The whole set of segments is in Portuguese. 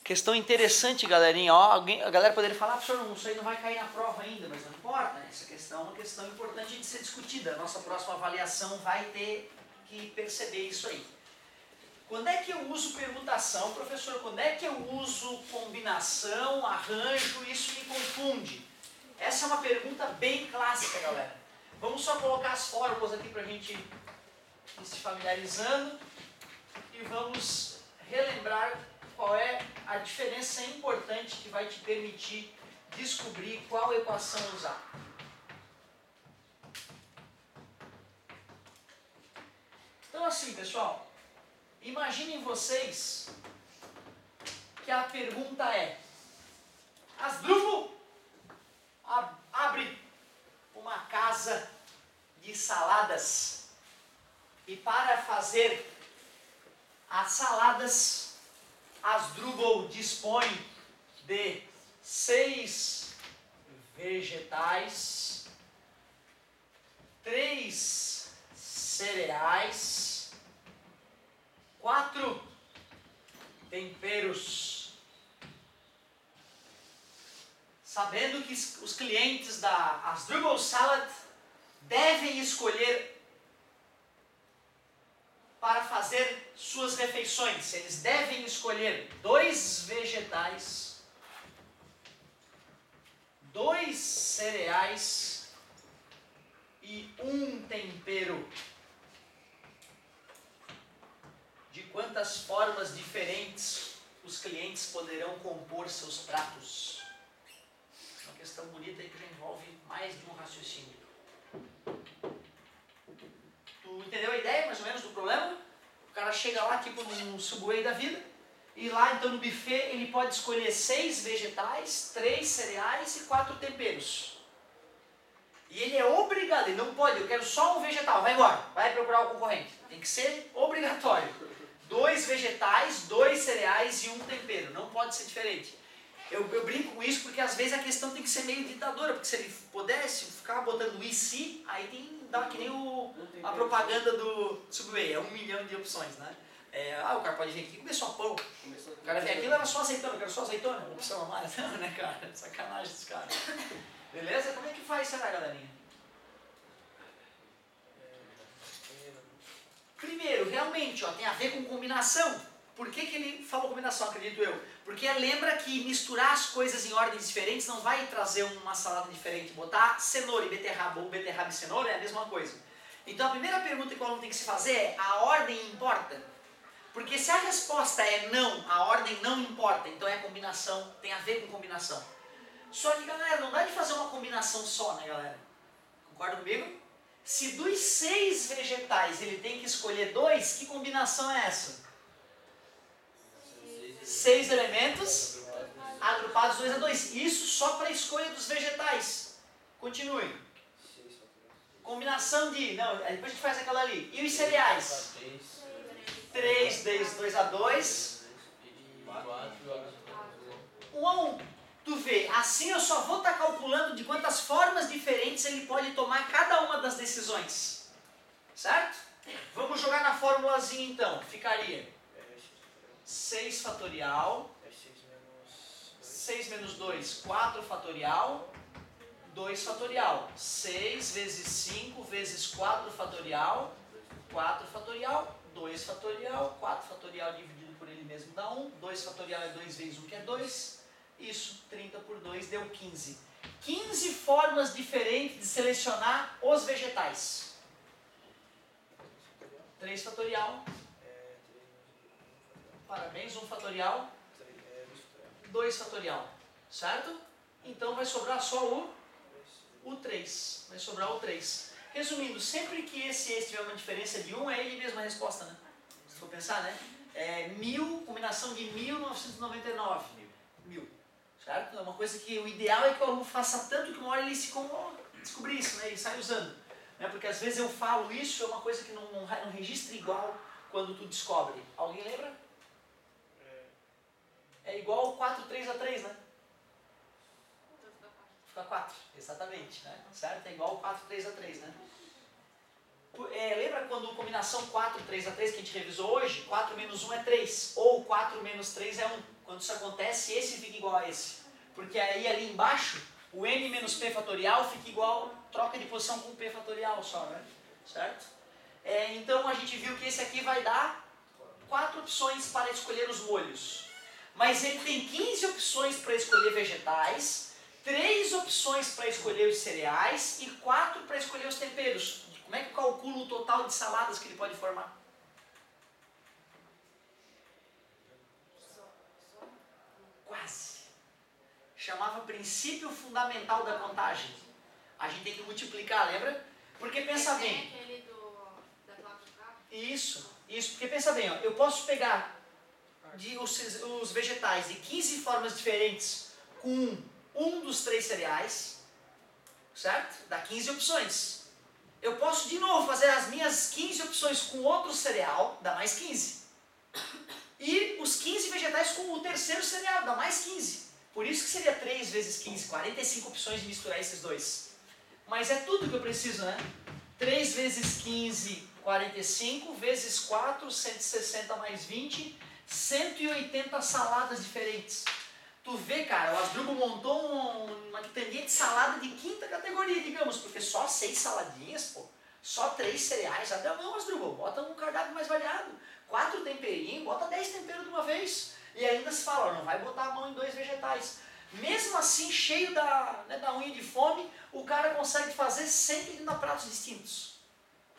Questão interessante, galerinha. Ó, a galera poderia falar, professor, não, isso aí não vai cair na prova ainda, mas não importa, né? Essa questão é uma questão importante de ser discutida. A nossa próxima avaliação vai ter que perceber isso aí. Quando é que eu uso permutação, professor? Quando é que eu uso combinação, arranjo? Isso me confunde. Essa é uma pergunta bem clássica, galera. Vamos só colocar as fórmulas aqui para a gente ir se familiarizando e vamos relembrar qual é a diferença importante que vai te permitir descobrir qual equação usar. Então assim, pessoal, imaginem vocês que a pergunta é: Asdrubal abre uma casa de saladas e para fazer as saladas Asdrubal dispõe de 6 vegetais, 3 cereais, 4 temperos. Sabendo que os clientes da Asdrubal Salad devem escolher para fazer suas refeições, eles devem escolher 2 vegetais, 2 cereais e 1 tempero. De quantas formas diferentes os clientes poderão compor seus pratos? Uma questão bonita aí que já envolve mais de um raciocínio. Tu entendeu a ideia, mais ou menos, do problema? O cara chega lá, tipo num Subway da vida, e lá, então, no buffet, ele pode escolher 6 vegetais, 3 cereais e 4 temperos. E ele é obrigado, ele não pode, eu quero só um vegetal, vai embora, vai procurar o concorrente. Tem que ser obrigatório. 2 vegetais, 2 cereais e 1 tempero, não pode ser diferente. Eu brinco com isso porque às vezes a questão tem que ser meio ditadora, porque se ele pudesse ficar botando e se, aí tem dá que nem a propaganda do Subway, é 1 milhão de opções, né? O cara pode vir aqui e comer só pão. O cara vem aqui e leva só azeitona, eu quero só azeitona, opção a mais. Não, né, cara? Sacanagem dos caras. Beleza? Como é que faz, será, galerinha? Primeiro, realmente, ó, tem a ver com combinação. Por que ele falou combinação, acredito eu? Porque lembra que misturar as coisas em ordens diferentes não vai trazer uma salada diferente. Botar cenoura e beterraba ou beterraba e cenoura é a mesma coisa. Então a primeira pergunta que o aluno tem que se fazer é: a ordem importa? Porque se a resposta é não, a ordem não importa, então é combinação, tem a ver com combinação. Só que, galera, não dá de fazer uma combinação só, né, galera? Concorda comigo? Se dos 6 vegetais ele tem que escolher 2, que combinação é essa? 6 elementos agrupados 2 a 2. Isso só para a escolha dos vegetais. Continue. Combinação de... Não, depois a gente faz aquela ali. E os cereais? 3 vezes 2 a 2. 1 a 1. Tu vê, assim eu só vou estar calculando de quantas formas diferentes ele pode tomar cada uma das decisões. Certo? Vamos jogar na formulazinha então. Ficaria 6 fatorial, 6 menos 2, 4 fatorial, 2 fatorial. 6 vezes 5 vezes 4 fatorial, 4 fatorial, 2 fatorial, 4 fatorial dividido por ele mesmo dá 1, 2 fatorial é 2 vezes 1 que é 2, isso, 30 por 2 deu 15. 15 formas diferentes de selecionar os vegetais. 3 fatorial. Parabéns, 1 fatorial, 2 fatorial, certo? Então vai sobrar só o 3, vai sobrar o 3. Resumindo, sempre que esse tiver uma diferença de 1, é ele mesma a resposta, né? Se for pensar, né? É 1000, combinação de 1999, 1000, certo? É uma coisa que o ideal é que o aluno faça tanto que uma hora ele se descobrir isso, né? Ele sai usando. Né? Porque às vezes eu falo isso, é uma coisa que não registra igual quando tu descobre. Alguém lembra? É igual 4, 3 a 3, né? Fica 4, exatamente, né? Certo? É igual 4, 3 a 3, né? Lembra quando combinação 4, 3 a 3 que a gente revisou hoje? 4 menos 1 é 3, ou 4 menos 3 é 1. Quando isso acontece, esse fica igual a esse. Porque aí ali embaixo, o n menos p fatorial fica igual, troca de posição com p fatorial só, né? Certo? Então a gente viu que esse aqui vai dar 4 opções para escolher os molhos. Mas ele tem 15 opções para escolher vegetais, 3 opções para escolher os cereais e 4 para escolher os temperos. Como é que eu calculo o total de saladas que ele pode formar? Quase. Chamava princípio fundamental da contagem. A gente tem que multiplicar, lembra? Porque pensa bem. Aquele da placa de carro? Isso, porque pensa bem, ó, eu posso pegar os vegetais de 15 formas diferentes com um dos 3 cereais, certo? Dá 15 opções. Eu posso de novo fazer as minhas 15 opções com outro cereal, dá mais 15. E os 15 vegetais com o terceiro cereal, dá mais 15. Por isso que seria 3 vezes 15, 45 opções de misturar esses dois. Mas é tudo que eu preciso, né? 3 vezes 15, 45, vezes 4, 160 mais 20, 180 saladas diferentes. Tu vê, cara, o Asdrubal montou uma quitandinha de salada de quinta categoria, digamos, porque só 6 saladinhas, pô. Só 3 cereais. Até não, Asdrubal, bota um cardápio mais variado. 4 temperinhos, bota 10 temperos de uma vez. E ainda se fala, ó, não vai botar a mão em 2 vegetais. Mesmo assim, cheio da unha de fome, o cara consegue fazer 130 pratos distintos.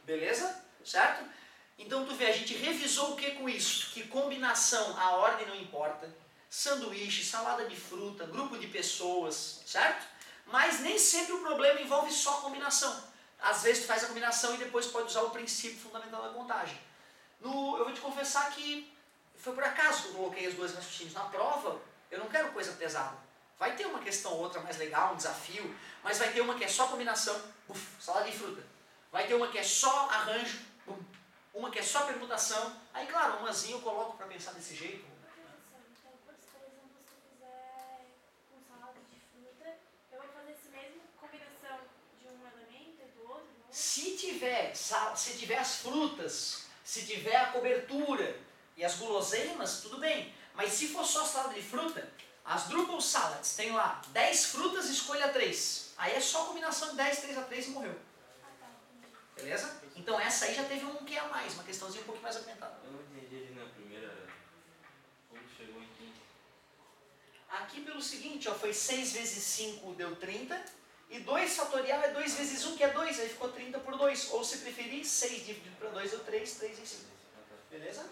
Beleza? Certo? Então tu vê, a gente revisou o que com isso? Que combinação, a ordem não importa. Sanduíche, salada de fruta, grupo de pessoas, certo? Mas nem sempre o problema envolve só a combinação. Às vezes tu faz a combinação e depois pode usar o princípio fundamental da contagem. Eu vou te confessar que foi por acaso que eu coloquei os 2 raciocínios. Na prova, eu não quero coisa pesada. Vai ter uma questão ou outra mais legal, um desafio, mas vai ter uma que é só combinação, salada de fruta. Vai ter uma que é só arranjo, uma que é só permutação. Aí, claro, umazinha eu coloco para pensar desse jeito. Então, por exemplo, se eu fizer com salada de fruta, eu vou fazer essa mesma combinação de um elemento e do outro? Se tiver as frutas, se tiver a cobertura e as guloseimas, tudo bem. Mas se for só salada de fruta, Asdrubal Salads tem lá 10 frutas, escolha 3. Aí é só combinação de 10, 3 a 3 e morreu. Beleza? Então essa aí já teve um que a mais, uma questãozinha um pouquinho mais apimentada. Eu não entendi ali na primeira como chegou em 15. Aqui pelo seguinte, ó, foi 6 vezes 5 deu 30. E 2 fatorial é 2 vezes 1, que é 2, aí ficou 30 por 2. Ou se preferir, 6 dividido por 2 deu 3, 3 em 5. Beleza?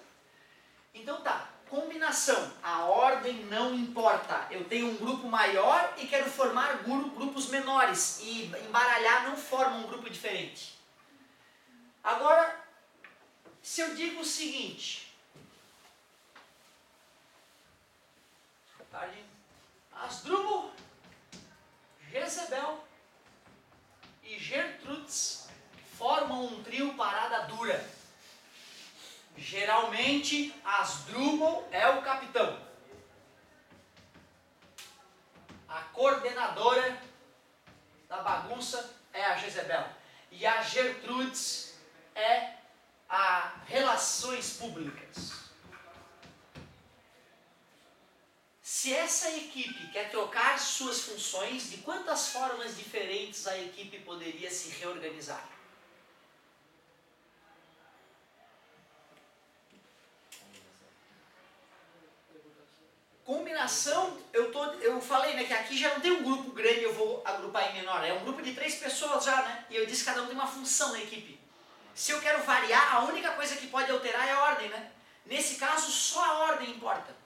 Então tá, combinação, a ordem não importa. Eu tenho um grupo maior e quero formar grupos menores. E embaralhar não forma um grupo diferente. Agora, se eu digo o seguinte, Asdrubal, Jezebel e Gertrudes formam um trio parada dura. Geralmente, Asdrubal é o capitão. A coordenadora da bagunça é a Jezebel. E a Gertrudes é a relações públicas. Se essa equipe quer trocar suas funções, de quantas formas diferentes a equipe poderia se reorganizar? Combinação, eu falei, né, que aqui já não tem um grupo grande, eu vou agrupar em menor. É um grupo de 3 pessoas já, né? E eu disse que cada um tem uma função na equipe. Se eu quero variar, a única coisa que pode alterar é a ordem, né? Nesse caso, só a ordem importa.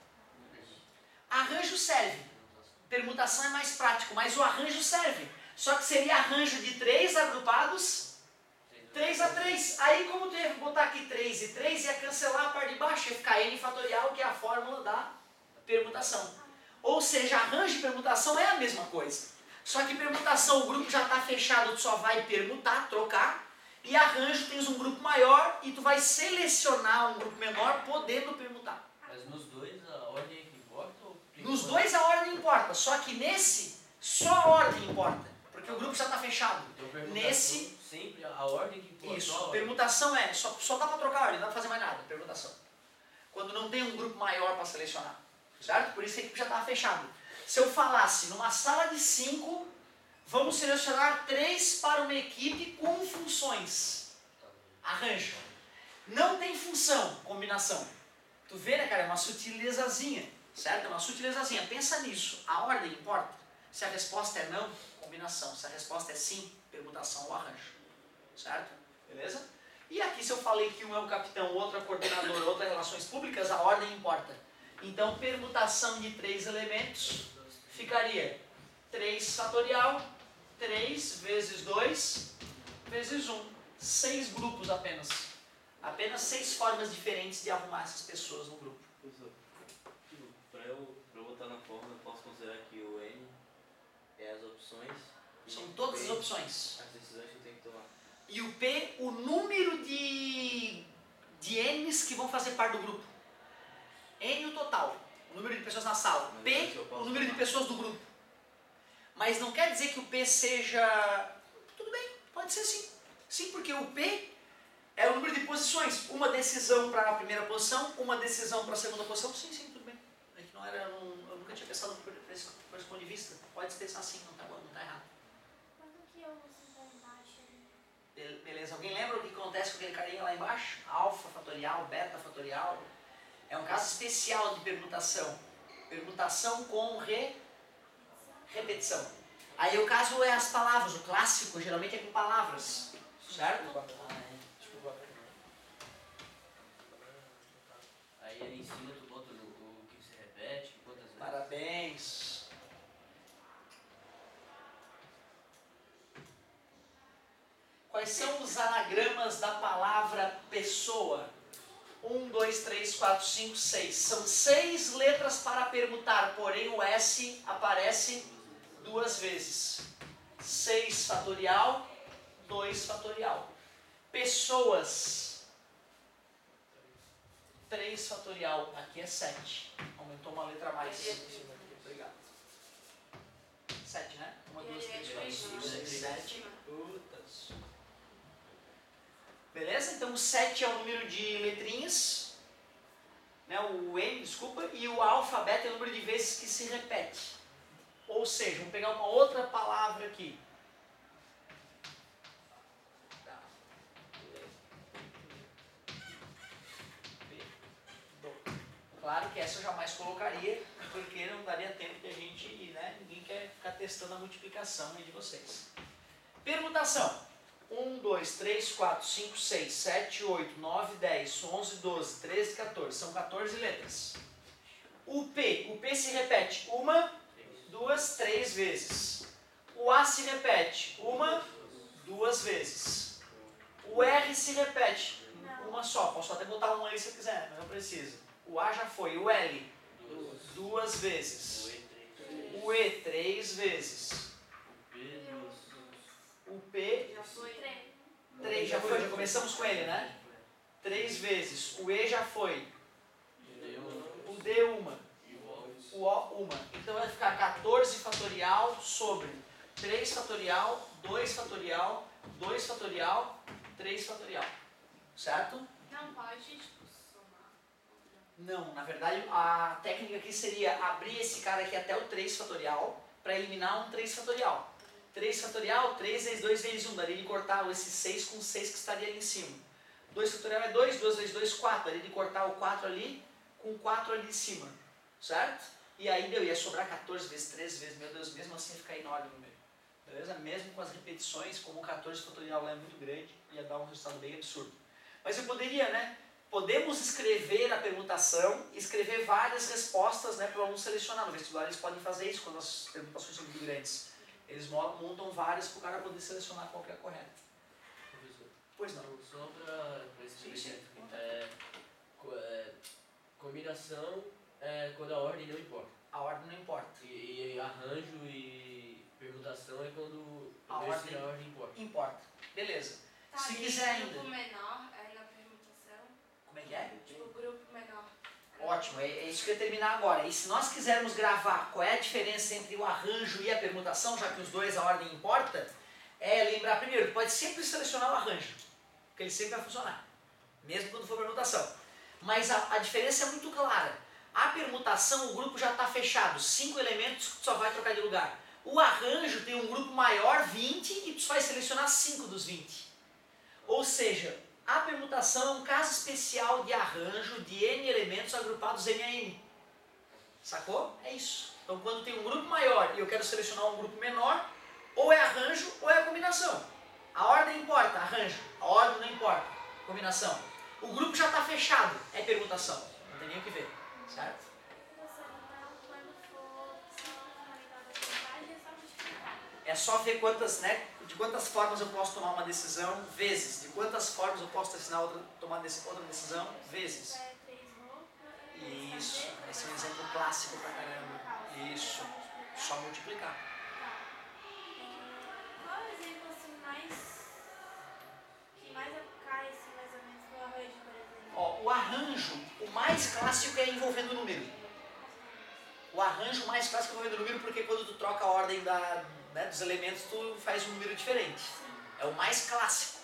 Arranjo serve. Permutação é mais prático, mas o arranjo serve. Só que seria arranjo de 3 agrupados, 3 a 3. Aí como tu ia botar aqui 3 e 3, ia cancelar a parte de baixo, ia ficar n fatorial, que é a fórmula da permutação. Ou seja, arranjo e permutação é a mesma coisa. Só que permutação, o grupo já está fechado, tu só vai permutar, trocar. E arranjo, tens um grupo maior e tu vai selecionar um grupo menor podendo permutar. Mas nos dois a ordem é que importa? Ou Nos dois a ordem importa, só que nesse só a ordem importa, porque o grupo já está fechado. Então, Nesse, sempre a ordem que importa. isso, permutação é, só dá para trocar a ordem, não dá para fazer mais nada, permutação. Quando não tem um grupo maior para selecionar. Certo? Por isso que a equipe já estava fechada. Se eu falasse, numa sala de 5, vamos selecionar 3 para uma equipe com funções. Arranjo. Não tem função, combinação. Tu vê, né, cara? É uma sutilezazinha. Certo? É uma sutilezazinha. Pensa nisso. A ordem importa. Se a resposta é não, combinação. Se a resposta é sim, permutação ou arranjo. Certo? Beleza? E aqui, se eu falei que um é o capitão, o outro é o coordenador, o outro é relações públicas, a ordem importa. Então, permutação de 3 elementos ficaria 3 fatorial, 3 vezes 2 vezes 1. 6 grupos apenas. Apenas 6 formas diferentes de arrumar essas pessoas no grupo. Professor, para eu botar na forma, eu posso considerar que o N é as opções. São todas as opções. As decisões que eu tenho que tomar. E o P, o número de N's que vão fazer parte do grupo. N o total, o número de pessoas na sala. Mas P, eu posso o número de tomar. pessoas do grupo. Mas não quer dizer que o P seja... Tudo bem, pode ser sim. Sim, porque o P é o número de posições. Uma decisão para a primeira posição, uma decisão para a segunda posição. Sim, tudo bem. É que não era, eu nunca tinha pensado por esse ponto de vista. Pode ser assim, não está bom, não está errado. Quando que eu uso lá embaixo? Beleza, alguém lembra o que acontece com aquele carinha lá embaixo? Alfa fatorial, beta fatorial. É um caso especial de permutação. Permutação com repetição. Aí o caso é as palavras. O clássico geralmente é com palavras. Certo? Aí ele ensina, tu bota o que se repete, quantas vezes. Parabéns. Quais são os anagramas da palavra pessoa? 1, 2, 3, 4, 5, 6. São 6 letras para permutar, porém o S aparece 2 vezes. 6 fatorial, 2 fatorial. Pessoas, 3 fatorial. Aqui é 7. Aumentou uma letra a mais. Obrigado. 7, né? 1, 2, 3, 4, 5, 6, 7. Putas. Beleza? Então o 7 é o número de letrinhas, né? O N, desculpa, e o alfabeto é o número de vezes que se repete. Ou seja, vamos pegar uma outra palavra aqui. Tá. Claro que essa eu jamais colocaria, porque não daria tempo de a gente, né? Ninguém quer ficar testando a multiplicação aí de vocês. Permutação. 1, 2, 3, 4, 5, 6, 7, 8, 9, 10, 11, 12, 13, 14. São 14 letras. O P se repete 1, 2, 3 vezes. O A se repete 1, 2 vezes. O R se repete uma só. Posso até botar um aí se eu quiser, mas não precisa. O A já foi. O L, 2 vezes. O E, 3 vezes. O P, Já foi. 3 já foi, já começamos com ele, né? 3 vezes. O E já foi. O D, 1. O O, 1. Então vai ficar 14 fatorial sobre 3 fatorial, 2 fatorial, 2 fatorial, 3 fatorial. Certo? Não pode, tipo, somar. Não, na verdade a técnica aqui seria abrir esse cara aqui até o 3 fatorial para eliminar um 3 fatorial. 3 fatorial, 3 vezes 2 vezes 1, daria de cortar esse 6 com 6 que estaria ali em cima. 2 fatorial é 2, 2 vezes 2, 4, daria de cortar o 4 ali com o 4 ali em cima. Certo? E aí deu, ia sobrar 14 vezes 13 vezes, meu Deus, mesmo assim ia ficar enorme no meio. Beleza? Mesmo com as repetições, como o 14 fatorial lá é muito grande, ia dar um resultado bem absurdo. Mas eu poderia, né? Podemos escrever a permutação, escrever várias respostas, né, para o aluno selecionar. No vestibular eles podem fazer isso quando as permutações são muito grandes. Eles montam várias para o cara poder selecionar qual que é a correta. Professor, Pois não. só para esse Sim, combinação é quando a ordem não importa. A ordem não importa. E arranjo e permutação é quando A ordem importa. Importa. Beleza. Tá, Se e quiser grupo ainda. menor, aí na permutação, Como é que é? tipo, grupo menor. Ótimo, é isso que eu ia terminar agora. E se nós quisermos gravar qual é a diferença entre o arranjo e a permutação, já que os dois a ordem importa, é lembrar primeiro, pode sempre selecionar o arranjo, porque ele sempre vai funcionar, mesmo quando for permutação. Mas a diferença é muito clara. A permutação, o grupo já está fechado, 5 elementos, tu só vai trocar de lugar. O arranjo tem um grupo maior, 20, e tu vai selecionar 5 dos 20. Ou seja, a permutação é um caso especial de arranjo de N elementos agrupados N a N. Sacou? É isso. Então quando tem um grupo maior e eu quero selecionar um grupo menor, ou é arranjo ou é combinação. A ordem importa, arranjo. A ordem não importa, combinação. O grupo já está fechado, é permutação. Não tem nem o que ver, certo? Professor, então, quando for só finalizada a contagem, é só multiplicar. É só ver quantas, né, de quantas formas eu posso tomar uma decisão, vezes. De quantas formas eu posso tomar outra decisão, vezes. É 3 roupas. Isso, esse é um exemplo clássico pra caramba. Isso, só multiplicar. Qual é o exemplo assim que mais cai assim, mais ou menos no arranjo, por exemplo? Ó, o arranjo, o mais clássico é envolvendo número. O arranjo mais clássico é envolvendo número porque quando tu troca a ordem dos elementos, tu faz um número diferente. É o mais clássico.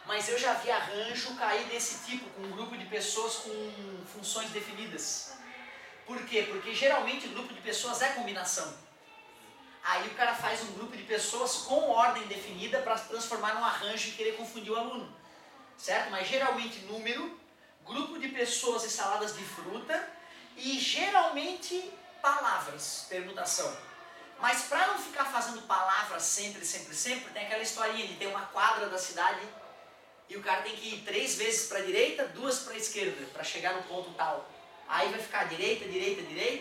Mas eu já vi arranjo cair desse tipo, com um grupo de pessoas com funções definidas. Por quê? Porque geralmente o grupo de pessoas é combinação. Aí o cara faz um grupo de pessoas com ordem definida para transformar num arranjo e querer confundir o aluno. Certo? Mas geralmente número, grupo de pessoas e saladas de fruta e geralmente palavras, permutação. Mas para não ficar fazendo palavras sempre, tem aquela historinha de ter uma quadra da cidade e o cara tem que ir 3 vezes para a direita, 2 para a esquerda, para chegar no ponto tal. Aí vai ficar direita,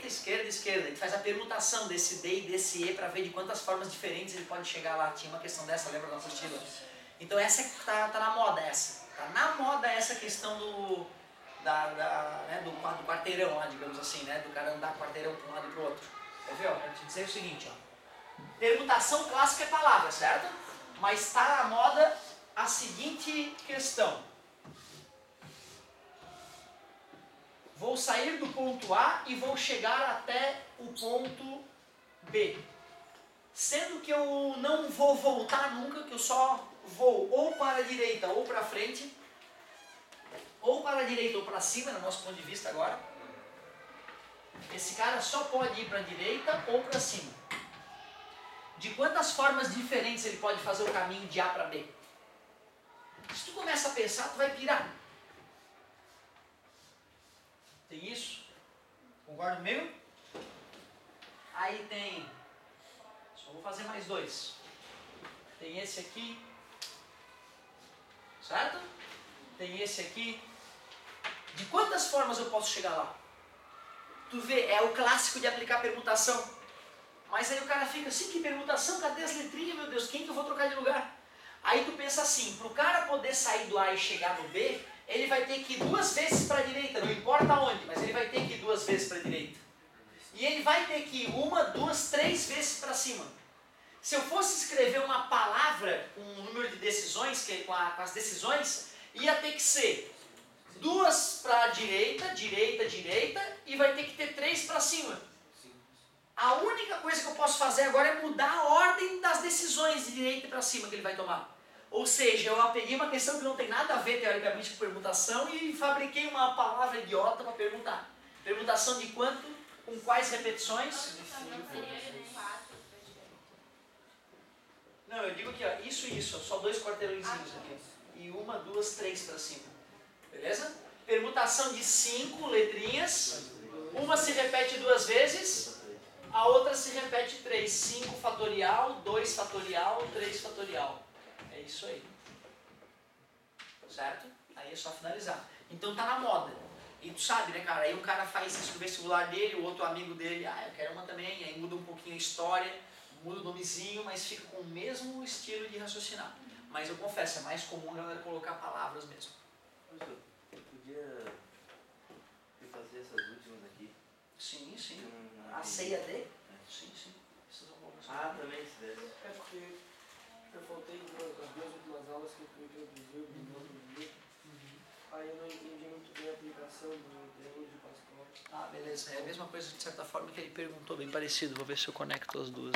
esquerda. A gente faz a permutação desse D e desse E para ver de quantas formas diferentes ele pode chegar lá. Tinha uma questão dessa, lembra da nossa estilo? Então essa tá na moda essa. Tá na moda essa questão do quarteirão lá, digamos assim, né? Do cara andar quarteirão para um lado e para o outro. Quer ver? Quero te dizer o seguinte, ó. Permutação clássica é palavra, certo? Mas está na moda a seguinte questão. Vou sair do ponto A e vou chegar até o ponto B. Sendo que eu não vou voltar nunca, que eu só vou ou para a direita ou para frente, ou para a direita ou para cima, no nosso ponto de vista agora. Esse cara só pode ir para a direita ou para cima. De quantas formas diferentes ele pode fazer o caminho de A para B? Se tu começa a pensar, tu vai pirar. Tem isso? Concorda comigo? Aí tem... Só vou fazer mais 2. Tem esse aqui. Certo? Tem esse aqui. De quantas formas eu posso chegar lá? Tu vê, é o clássico de aplicar permutação. Mas aí o cara fica assim, que permutação? Cadê as letrinhas, meu Deus? Quem que eu vou trocar de lugar? Aí tu pensa assim, para o cara poder sair do A e chegar no B, ele vai ter que ir 2 vezes para a direita, não importa onde, mas ele vai ter que ir 2 vezes para a direita. E ele vai ter que ir 1, 2, 3 vezes para cima. Se eu fosse escrever uma palavra com um número de decisões, com as decisões, ia ter que ser 2 para a direita, e vai ter que ter 3 para cima. A única coisa que eu posso fazer agora é mudar a ordem das decisões de direita para cima que ele vai tomar. Ou seja, eu peguei uma questão que não tem nada a ver teoricamente com permutação e fabriquei uma palavra idiota para permutar. Permutação de quanto? Com quais repetições? Não, eu digo aqui, ó, isso, só 2 quarteirõezinhos aqui. E 1, 2, 3 para cima. Beleza? Permutação de 5 letrinhas. Uma se repete 2 vezes, a outra se repete 3. 5 fatorial, 2 fatorial, 3 fatorial. É isso aí. Certo? Aí é só finalizar. Então tá na moda. E tu sabe, né, cara? Aí o cara faz isso no vestibular dele, o outro amigo dele, eu quero uma também. Aí muda um pouquinho a história, muda o nomezinho, mas fica com o mesmo estilo de raciocinar. Mas eu confesso, é mais comum a galera colocar palavras mesmo. Professor, eu podia fazer essas últimas aqui? Sim. Não A C e a D? Sim. Essas são boas. Também se deve. É porque eu faltei as 2 últimas aulas que eu introduzi o binomio do grupo. Aí eu não entendi muito bem a aplicação do triângulo de Pascal. Beleza. É a mesma coisa, de certa forma, que ele perguntou, bem parecido. Vou ver se eu conecto as duas.